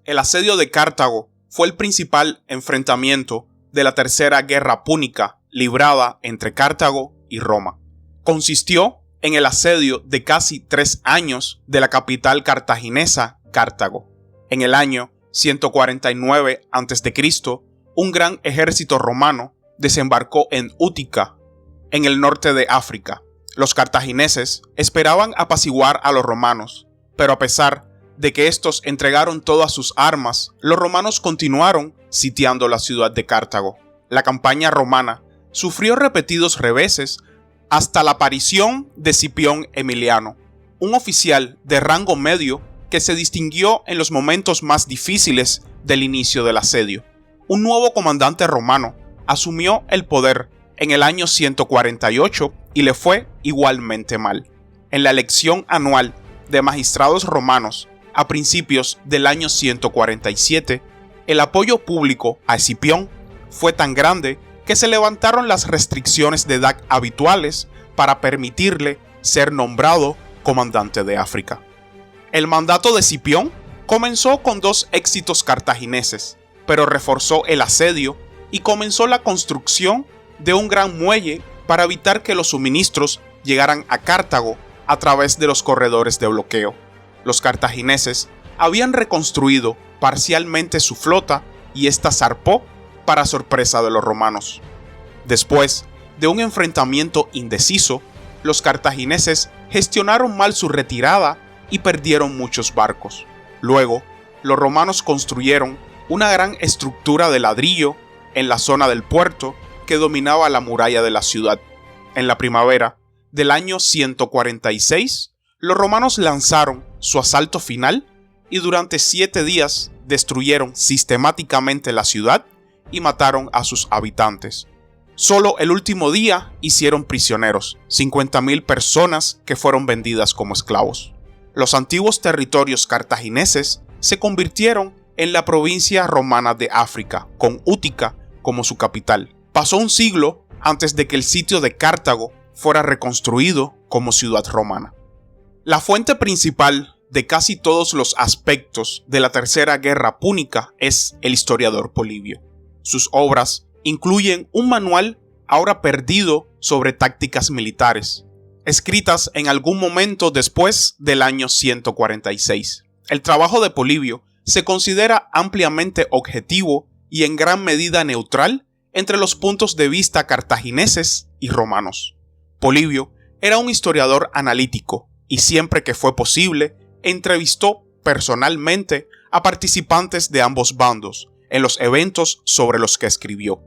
El asedio de Cartago fue el principal enfrentamiento de la Tercera Guerra Púnica librada entre Cartago y Roma. Consistió en el asedio de casi 3 años de la capital cartaginesa, Cartago. En el año 149 a.C., un gran ejército romano desembarcó en Útica, en el norte de África. Los cartagineses esperaban apaciguar a los romanos, pero a pesar de que estos entregaron todas sus armas, los romanos continuaron sitiando la ciudad de Cartago. La campaña romana sufrió repetidos reveses hasta la aparición de Escipión Emiliano, un oficial de rango medio que se distinguió en los momentos más difíciles del inicio del asedio. Un nuevo comandante romano asumió el poder en el año 148 y le fue igualmente mal. En la elección anual de magistrados romanos a principios del año 147, el apoyo público a Escipión fue tan grande que se levantaron las restricciones de edad habituales para permitirle ser nombrado comandante de África. El mandato de Escipión comenzó con 2 éxitos cartagineses, pero reforzó el asedio y comenzó la construcción de un gran muelle para evitar que los suministros llegaran a Cartago a través de los corredores de bloqueo. Los cartagineses habían reconstruido parcialmente su flota y esta zarpó para sorpresa de los romanos. Después de un enfrentamiento indeciso, los cartagineses gestionaron mal su retirada y perdieron muchos barcos. Luego, los romanos construyeron una gran estructura de ladrillo en la zona del puerto que dominaba la muralla de la ciudad. En la primavera del año 146, los romanos lanzaron su asalto final y durante 7 días destruyeron sistemáticamente la ciudad y mataron a sus habitantes. Solo el último día hicieron prisioneros 50.000 personas que fueron vendidas como esclavos. Los antiguos territorios cartagineses se convirtieron en la provincia romana de África, con Útica como su capital. Pasó un siglo antes de que el sitio de Cartago fuera reconstruido como ciudad romana. La fuente principal de casi todos los aspectos de la Tercera Guerra Púnica es el historiador Polibio. Sus obras incluyen un manual ahora perdido sobre tácticas militares, escritas en algún momento después del año 146. El trabajo de Polibio se considera ampliamente objetivo y en gran medida neutral entre los puntos de vista cartagineses y romanos. Polibio era un historiador analítico y siempre que fue posible, entrevistó personalmente a participantes de ambos bandos en los eventos sobre los que escribió.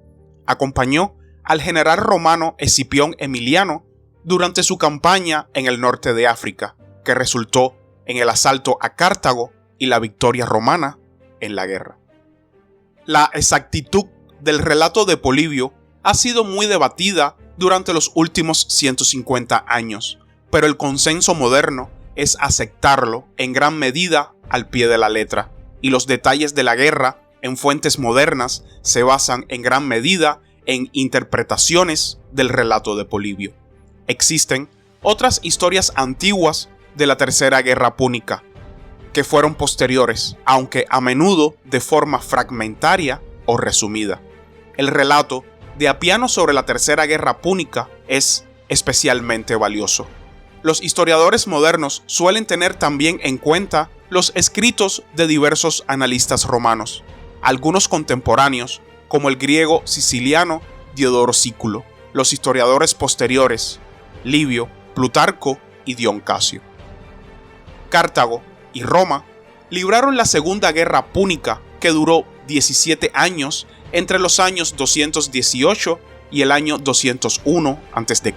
Acompañó al general romano Escipión Emiliano durante su campaña en el norte de África, que resultó en el asalto a Cartago y la victoria romana en la guerra. La exactitud del relato de Polibio ha sido muy debatida durante los últimos 150 años, pero el consenso moderno es aceptarlo en gran medida al pie de la letra, y los detalles de la guerra en fuentes modernas se basan en gran medida en interpretaciones del relato de Polibio. Existen otras historias antiguas de la Tercera Guerra Púnica, que fueron posteriores, aunque a menudo de forma fragmentaria o resumida. El relato de Apiano sobre la Tercera Guerra Púnica es especialmente valioso. Los historiadores modernos suelen tener también en cuenta los escritos de diversos analistas romanos, algunos contemporáneos, como el griego siciliano Diodoro Sículo, los historiadores posteriores, Livio, Plutarco y Dion Casio. Cartago y Roma libraron la Segunda Guerra Púnica, que duró 17 años entre los años 218 y el año 201 a.C.,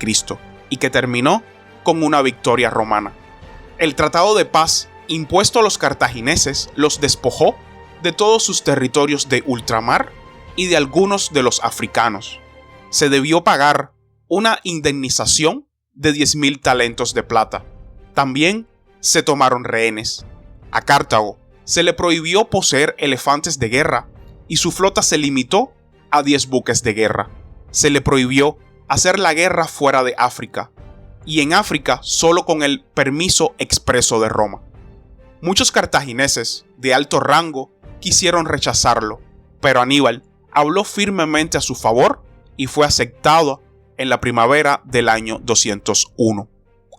y que terminó con una victoria romana. El tratado de paz impuesto a los cartagineses los despojó de todos sus territorios de ultramar y de algunos de los africanos. Se debió pagar una indemnización de 10.000 talentos de plata. También se tomaron rehenes. A Cartago se le prohibió poseer elefantes de guerra y su flota se limitó a 10 buques de guerra. Se le prohibió hacer la guerra fuera de África, y en África solo con el permiso expreso de Roma. Muchos cartagineses de alto rango quisieron rechazarlo, pero Aníbal habló firmemente a su favor y fue aceptado en la primavera del año 201.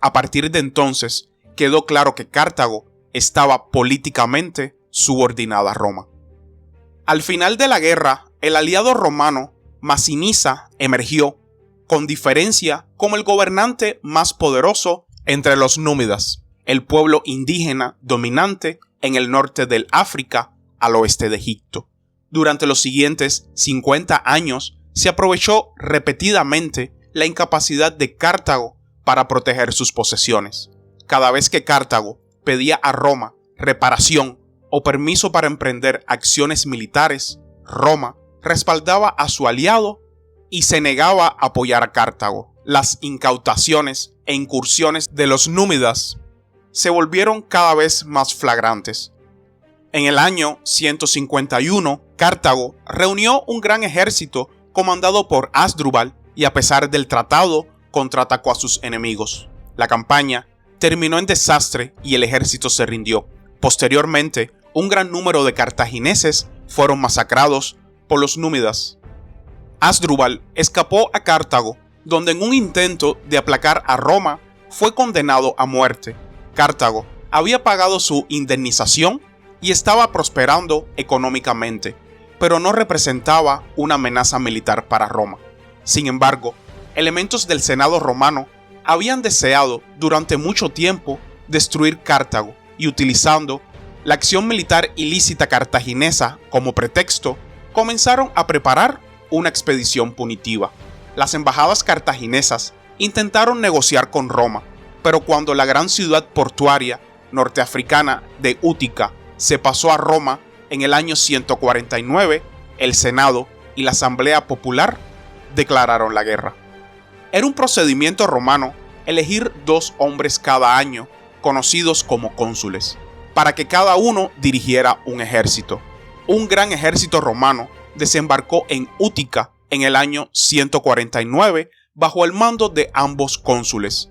A partir de entonces, quedó claro que Cartago estaba políticamente subordinada a Roma. Al final de la guerra, el aliado romano Masinisa emergió, con diferencia, como el gobernante más poderoso entre los númidas, el pueblo indígena dominante en el norte del África al oeste de Egipto. Durante los siguientes 50 años se aprovechó repetidamente la incapacidad de Cartago para proteger sus posesiones. Cada vez que Cartago pedía a Roma reparación o permiso para emprender acciones militares, Roma respaldaba a su aliado y se negaba a apoyar a Cartago. Las incautaciones e incursiones de los númidas se volvieron cada vez más flagrantes. En el año 151, Cartago reunió un gran ejército comandado por Asdrúbal y, a pesar del tratado, contraatacó a sus enemigos. La campaña terminó en desastre y el ejército se rindió. Posteriormente, un gran número de cartagineses fueron masacrados por los númidas. Asdrúbal escapó a Cartago, donde en un intento de aplacar a Roma fue condenado a muerte. Cartago había pagado su indemnización y estaba prosperando económicamente, pero no representaba una amenaza militar para Roma. Sin embargo, elementos del Senado romano habían deseado durante mucho tiempo destruir Cartago y, utilizando la acción militar ilícita cartaginesa como pretexto, comenzaron a preparar una expedición punitiva. Las embajadas cartaginesas intentaron negociar con Roma, pero cuando la gran ciudad portuaria norteafricana de Útica se pasó a Roma en el año 149, el Senado y la Asamblea Popular declararon la guerra. Era un procedimiento romano elegir 2 hombres cada año, conocidos como cónsules, para que cada uno dirigiera un ejército. Un gran ejército romano desembarcó en Útica en el año 149 bajo el mando de ambos cónsules,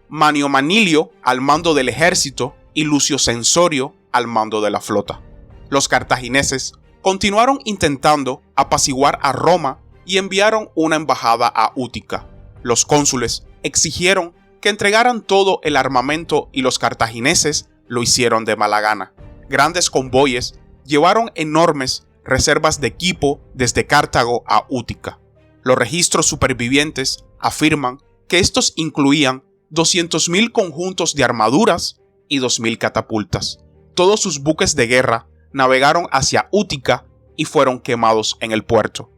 Manio Manilio al mando del ejército y Lucio Censorio al mando de la flota. Los cartagineses continuaron intentando apaciguar a Roma y enviaron una embajada a Útica. Los cónsules exigieron que entregaran todo el armamento y los cartagineses lo hicieron de mala gana. Grandes convoyes llevaron enormes reservas de equipo desde Cartago a Útica. Los registros supervivientes afirman que estos incluían 200.000 conjuntos de armaduras y 2.000 catapultas. Todos sus buques de guerra navegaron hacia Útica y fueron quemados en el puerto.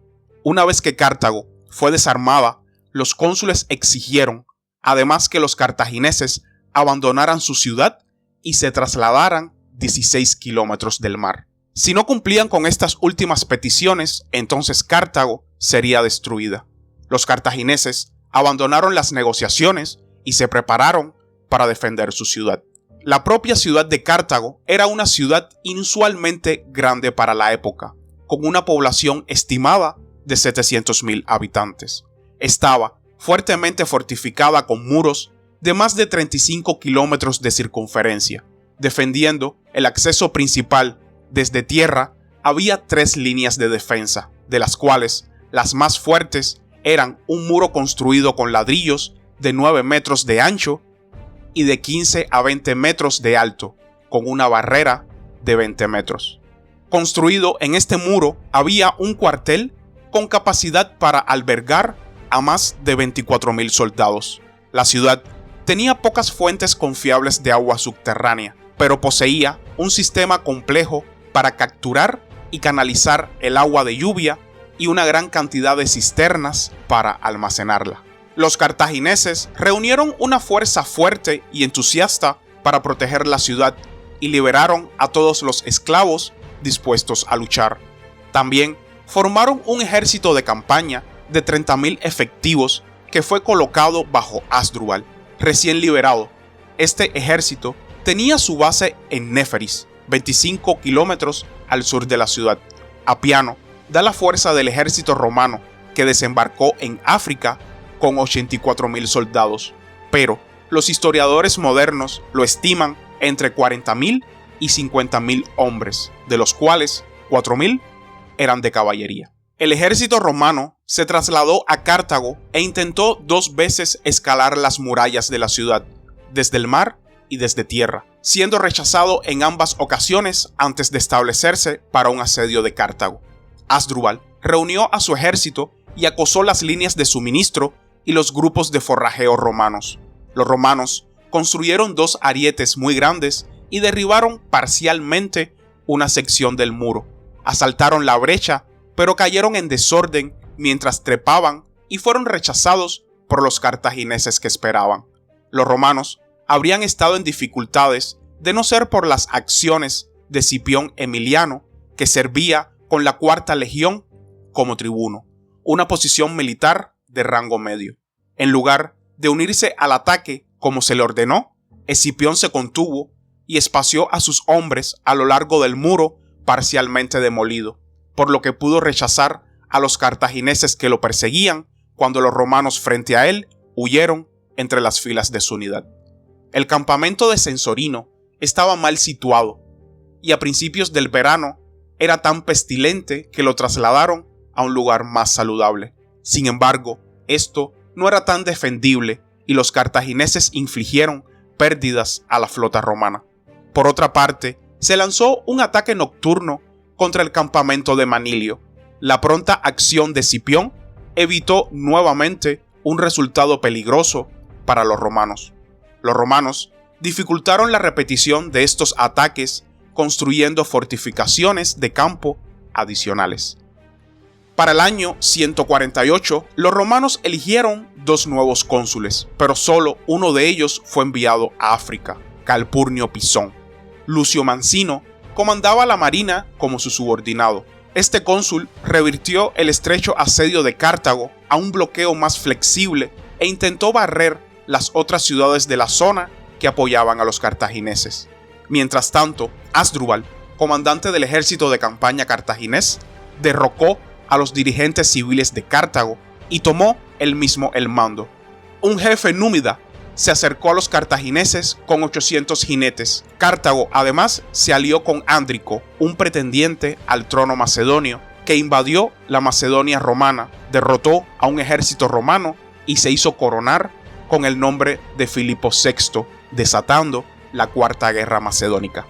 Una vez que Cartago fue desarmada, los cónsules exigieron, además, que los cartagineses abandonaran su ciudad y se trasladaran 16 kilómetros del mar. Si no cumplían con estas últimas peticiones, entonces Cartago sería destruida. Los cartagineses abandonaron las negociaciones y se prepararon para defender su ciudad. La propia ciudad de Cartago era una ciudad inusualmente grande para la época, con una población estimada de 700.000 habitantes. Estaba fuertemente fortificada con muros de más de 35 kilómetros de circunferencia. Defendiendo el acceso principal desde tierra, había 3 líneas de defensa, de las cuales las más fuertes eran un muro construido con ladrillos de 9 metros de ancho y de 15 a 20 metros de alto, con una barrera de 20 metros. Construido en este muro había un cuartel con capacidad para albergar a más de 24.000 soldados. La ciudad tenía pocas fuentes confiables de agua subterránea, pero poseía un sistema complejo para capturar y canalizar el agua de lluvia y una gran cantidad de cisternas para almacenarla. Los cartagineses reunieron una fuerza fuerte y entusiasta para proteger la ciudad y liberaron a todos los esclavos dispuestos a luchar. También formaron un ejército de campaña de 30.000 efectivos que fue colocado bajo Asdrúbal, recién liberado. Este ejército tenía su base en Néferis, 25 kilómetros al sur de la ciudad. Apiano da la fuerza del ejército romano que desembarcó en África con 84.000 soldados, pero los historiadores modernos lo estiman entre 40.000 y 50.000 hombres, de los cuales 4.000 eran de caballería. El ejército romano se trasladó a Cartago e intentó 2 veces escalar las murallas de la ciudad, desde el mar y desde tierra, siendo rechazado en ambas ocasiones antes de establecerse para un asedio de Cartago. Asdrúbal reunió a su ejército y acosó las líneas de suministro y los grupos de forrajeo romanos. Los romanos construyeron 2 arietes muy grandes y derribaron parcialmente una sección del muro. Asaltaron la brecha, pero cayeron en desorden mientras trepaban y fueron rechazados por los cartagineses que esperaban. Los romanos habrían estado en dificultades de no ser por las acciones de Escipión Emiliano, que servía con la Cuarta Legión como tribuno, una posición militar de rango medio. En lugar de unirse al ataque como se le ordenó, Escipión se contuvo y espació a sus hombres a lo largo del muro parcialmente demolido, por lo que pudo rechazar a los cartagineses que lo perseguían cuando los romanos frente a él huyeron entre las filas de su unidad. El campamento de Censorino estaba mal situado y a principios del verano era tan pestilente que lo trasladaron a un lugar más saludable. Sin embargo, esto no era tan defendible y los cartagineses infligieron pérdidas a la flota romana. Por otra parte, se lanzó un ataque nocturno contra el campamento de Manilio. La pronta acción de Escipión evitó nuevamente un resultado peligroso para los romanos. Los romanos dificultaron la repetición de estos ataques construyendo fortificaciones de campo adicionales. Para el año 148, los romanos eligieron 2 nuevos cónsules, pero solo uno de ellos fue enviado a África, Calpurnio Pisón. Lucio Mancino comandaba la marina como su subordinado. Este cónsul revirtió el estrecho asedio de Cartago a un bloqueo más flexible e intentó barrer las otras ciudades de la zona que apoyaban a los cartagineses. Mientras tanto, Asdrúbal, comandante del ejército de campaña cartaginés, derrocó a los dirigentes civiles de Cartago y tomó él mismo el mando. Un jefe númida se acercó a los cartagineses con 800 jinetes. Cartago además se alió con Ándrico, un pretendiente al trono macedonio, que invadió la Macedonia romana, derrotó a un ejército romano y se hizo coronar con el nombre de Filipo VI, desatando la Cuarta Guerra Macedónica.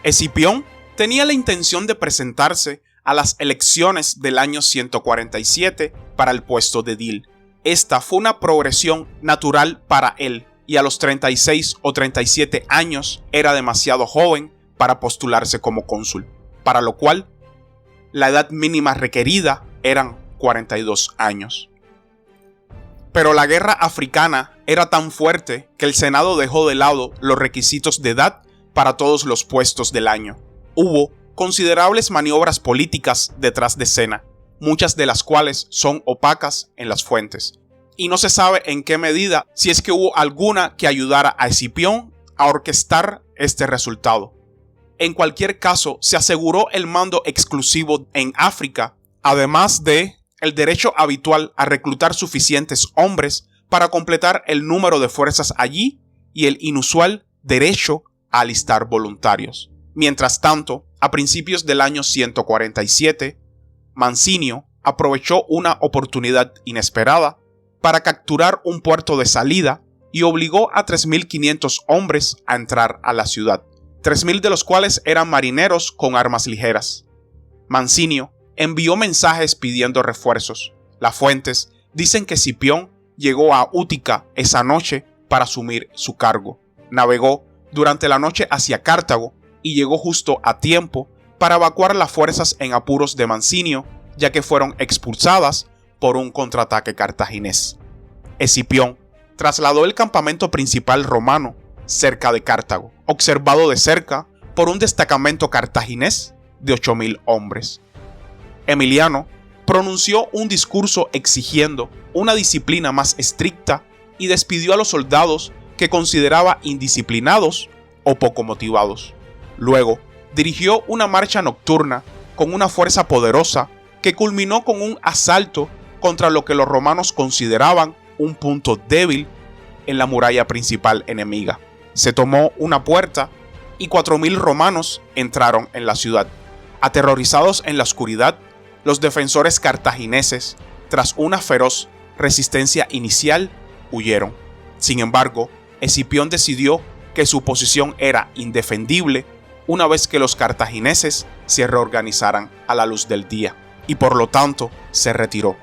Escipión tenía la intención de presentarse a las elecciones del año 147 para el puesto de edil. Esta fue una progresión natural para él, y a los 36 o 37 años era demasiado joven para postularse como cónsul, para lo cual la edad mínima requerida eran 42 años. Pero la guerra africana era tan fuerte que el Senado dejó de lado los requisitos de edad para todos los puestos del año. Hubo considerables maniobras políticas detrás de escena, muchas de las cuales son opacas en las fuentes, y no se sabe en qué medida, si es que hubo alguna que ayudara a Escipión a orquestar este resultado. En cualquier caso, se aseguró el mando exclusivo en África, además de el derecho habitual a reclutar suficientes hombres para completar el número de fuerzas allí y el inusual derecho a alistar voluntarios. Mientras tanto, a principios del año 147, Mancinio aprovechó una oportunidad inesperada para capturar un puerto de salida y obligó a 3.500 hombres a entrar a la ciudad, 3.000 de los cuales eran marineros con armas ligeras. Mancinio envió mensajes pidiendo refuerzos. Las fuentes dicen que Escipión llegó a Útica esa noche para asumir su cargo. Navegó durante la noche hacia Cartago y llegó justo a tiempo para evacuar las fuerzas en apuros de Mancinio, ya que fueron expulsadas por un contraataque cartaginés. Escipión trasladó el campamento principal romano cerca de Cartago, observado de cerca por un destacamento cartaginés de 8.000 hombres. Emiliano pronunció un discurso exigiendo una disciplina más estricta y despidió a los soldados que consideraba indisciplinados o poco motivados. Luego, dirigió una marcha nocturna con una fuerza poderosa que culminó con un asalto contra lo que los romanos consideraban un punto débil en la muralla principal enemiga. Se tomó una puerta y 4.000 romanos entraron en la ciudad. Aterrorizados en la oscuridad, los defensores cartagineses, tras una feroz resistencia inicial, huyeron. Sin embargo, Escipión decidió que su posición era indefendible una vez que los cartagineses se reorganizaran a la luz del día, y por lo tanto se retiró.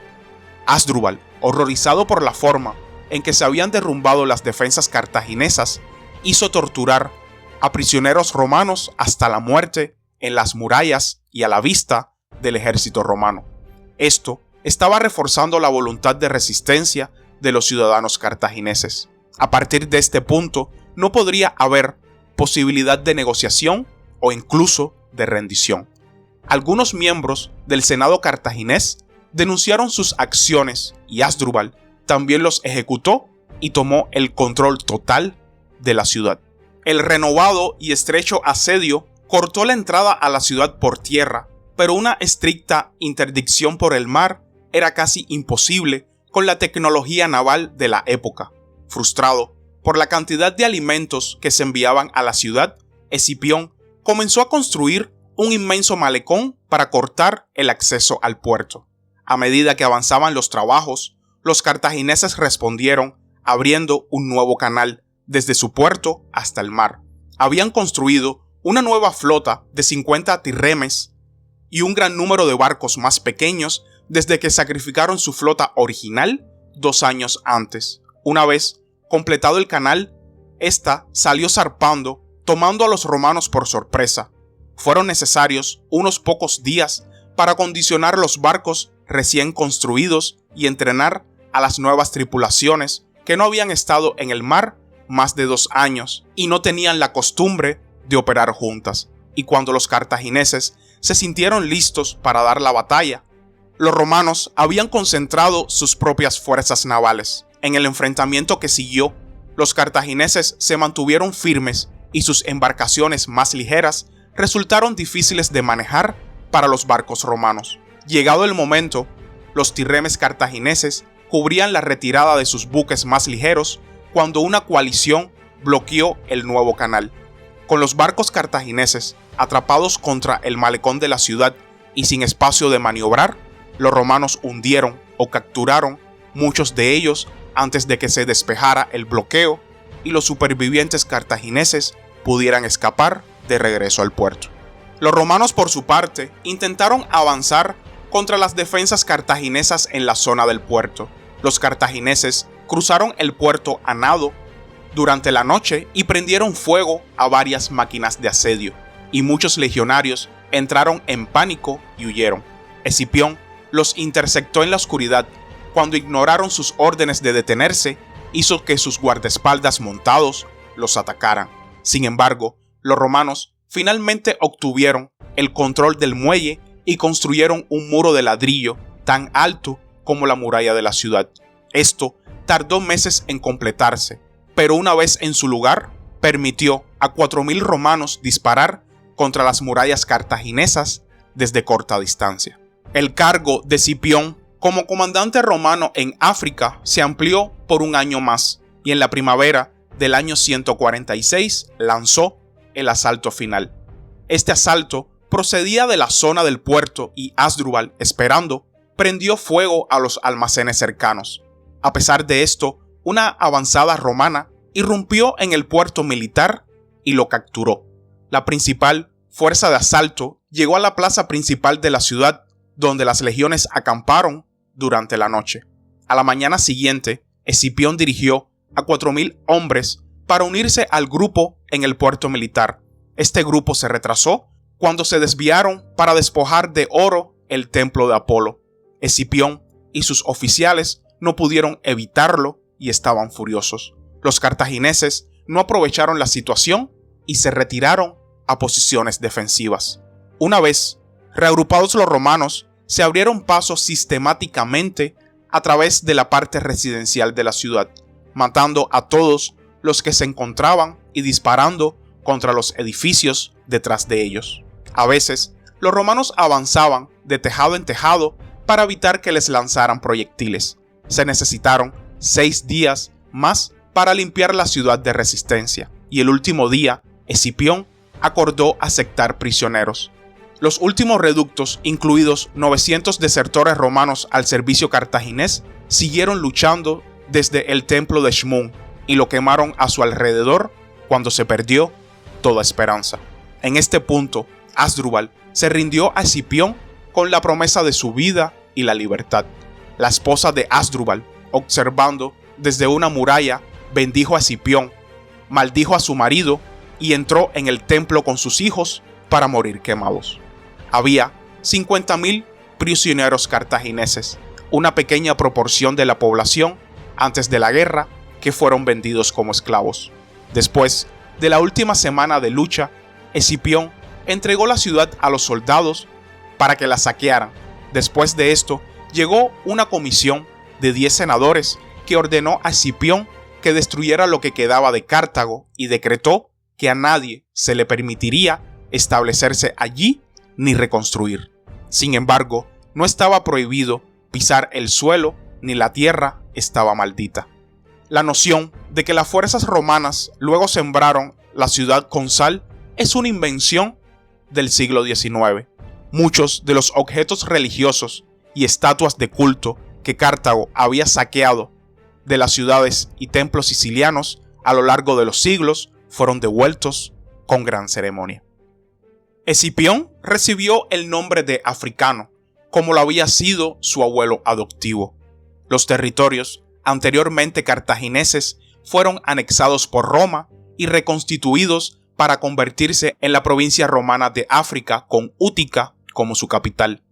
Hasdrúbal, horrorizado por la forma en que se habían derrumbado las defensas cartaginesas, hizo torturar a prisioneros romanos hasta la muerte en las murallas y a la vista del ejército romano. Esto estaba reforzando la voluntad de resistencia de los ciudadanos cartagineses. A partir de este punto, no podría haber posibilidad de negociación o incluso de rendición. Algunos miembros del Senado cartaginés denunciaron sus acciones y Hasdrúbal también los ejecutó y tomó el control total de la ciudad. El renovado y estrecho asedio cortó la entrada a la ciudad por tierra, pero una estricta interdicción por el mar era casi imposible con la tecnología naval de la época. Frustrado por la cantidad de alimentos que se enviaban a la ciudad, Escipión comenzó a construir un inmenso malecón para cortar el acceso al puerto. A medida que avanzaban los trabajos, los cartagineses respondieron abriendo un nuevo canal desde su puerto hasta el mar. Habían construido una nueva flota de 50 tirremes y un gran número de barcos más pequeños desde que sacrificaron su flota original 2 años antes. Una vez completado el canal, esta salió zarpando, tomando a los romanos por sorpresa. Fueron necesarios unos pocos días para acondicionar los barcos recién construidos y entrenar a las nuevas tripulaciones que no habían estado en el mar más de 2 años y no tenían la costumbre de operar juntas. Y cuando los cartagineses se sintieron listos para dar la batalla, los romanos habían concentrado sus propias fuerzas navales. En el enfrentamiento que siguió, los cartagineses se mantuvieron firmes y sus embarcaciones más ligeras resultaron difíciles de manejar para los barcos romanos. Llegado el momento, los tirremes cartagineses cubrían la retirada de sus buques más ligeros cuando una coalición bloqueó el nuevo canal. Con los barcos cartagineses atrapados contra el malecón de la ciudad y sin espacio de maniobrar, los romanos hundieron o capturaron muchos de ellos antes de que se despejara el bloqueo y los supervivientes cartagineses pudieran escapar de regreso al puerto. Los romanos, por su parte, intentaron avanzar contra las defensas cartaginesas en la zona del puerto. Los cartagineses cruzaron el puerto a nado durante la noche y prendieron fuego a varias máquinas de asedio, y muchos legionarios entraron en pánico y huyeron. Escipión los interceptó en la oscuridad. Cuando ignoraron sus órdenes de detenerse, hizo que sus guardaespaldas montados los atacaran. Sin embargo, los romanos finalmente obtuvieron el control del muelle y construyeron un muro de ladrillo tan alto como la muralla de la ciudad. Esto tardó meses en completarse, pero una vez en su lugar, permitió a 4.000 romanos disparar contra las murallas cartaginesas desde corta distancia. El cargo de Escipión como comandante romano en África se amplió por 1 año más, y en la primavera del año 146 lanzó el asalto final. Este asalto procedía de la zona del puerto y Hasdrúbal, esperando, prendió fuego a los almacenes cercanos. A pesar de esto, una avanzada romana irrumpió en el puerto militar y lo capturó. La principal fuerza de asalto llegó a la plaza principal de la ciudad, donde las legiones acamparon durante la noche. A la mañana siguiente, Escipión dirigió a 4.000 hombres para unirse al grupo en el puerto militar. Este grupo se retrasó cuando se desviaron para despojar de oro el templo de Apolo. Escipión y sus oficiales no pudieron evitarlo y estaban furiosos. Los cartagineses no aprovecharon la situación y se retiraron a posiciones defensivas. Una vez reagrupados, los romanos se abrieron paso sistemáticamente a través de la parte residencial de la ciudad, matando a todos los que se encontraban y disparando contra los edificios detrás de ellos. A veces, los romanos avanzaban de tejado en tejado para evitar que les lanzaran proyectiles. Se necesitaron 6 días más para limpiar la ciudad de resistencia, y el último día, Escipión acordó aceptar prisioneros. Los últimos reductos, incluidos 900 desertores romanos al servicio cartaginés, siguieron luchando desde el templo de Shmun y lo quemaron a su alrededor cuando se perdió toda esperanza. En este punto, Asdrúbal se rindió a Escipión con la promesa de su vida y la libertad. La esposa de Asdrúbal, observando desde una muralla, bendijo a Escipión, maldijo a su marido y entró en el templo con sus hijos para morir quemados. Había 50.000 prisioneros cartagineses, una pequeña proporción de la población antes de la guerra, que fueron vendidos como esclavos. Después de la última semana de lucha, Escipión entregó la ciudad a los soldados para que la saquearan. Después de esto, llegó una comisión de 10 senadores que ordenó a Escipión que destruyera lo que quedaba de Cartago y decretó que a nadie se le permitiría establecerse allí ni reconstruir. Sin embargo, no estaba prohibido pisar el suelo ni la tierra estaba maldita. La noción de que las fuerzas romanas luego sembraron la ciudad con sal es una invención del siglo XIX. Muchos de los objetos religiosos y estatuas de culto que Cartago había saqueado de las ciudades y templos sicilianos a lo largo de los siglos fueron devueltos con gran ceremonia. Escipión recibió el nombre de africano, como lo había sido su abuelo adoptivo. Los territorios anteriormente cartagineses fueron anexados por Roma y reconstituidos para convertirse en la provincia romana de África con Útica como su capital.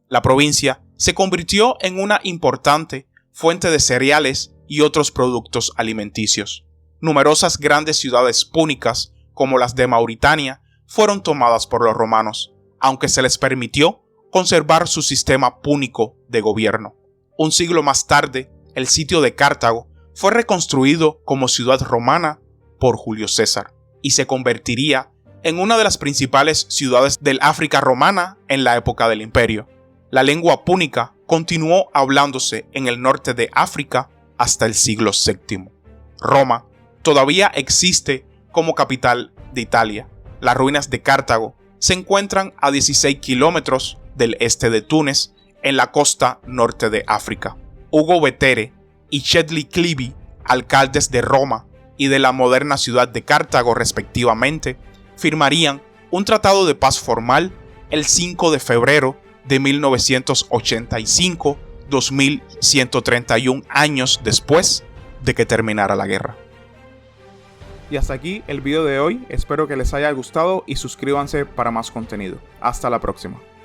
La provincia se convirtió en una importante fuente de cereales y otros productos alimenticios. Numerosas grandes ciudades púnicas, como las de Mauritania, fueron tomadas por los romanos, aunque se les permitió conservar su sistema púnico de gobierno. Un siglo más tarde, el sitio de Cartago fue reconstruido como ciudad romana por Julio César y se convertiría en una de las principales ciudades del África romana en la época del imperio. La lengua púnica continuó hablándose en el norte de África hasta el siglo VII. Roma todavía existe como capital de Italia. Las ruinas de Cartago se encuentran a 16 kilómetros del este de Túnez, en la costa norte de África. Hugo Vetere y Chedly Clivi, alcaldes de Roma y de la moderna ciudad de Cartago respectivamente, firmarían un tratado de paz formal el 5 de febrero de 1985, 2131 años después de que terminara la guerra. Y hasta aquí el video de hoy, espero que les haya gustado y suscríbanse para más contenido. Hasta la próxima.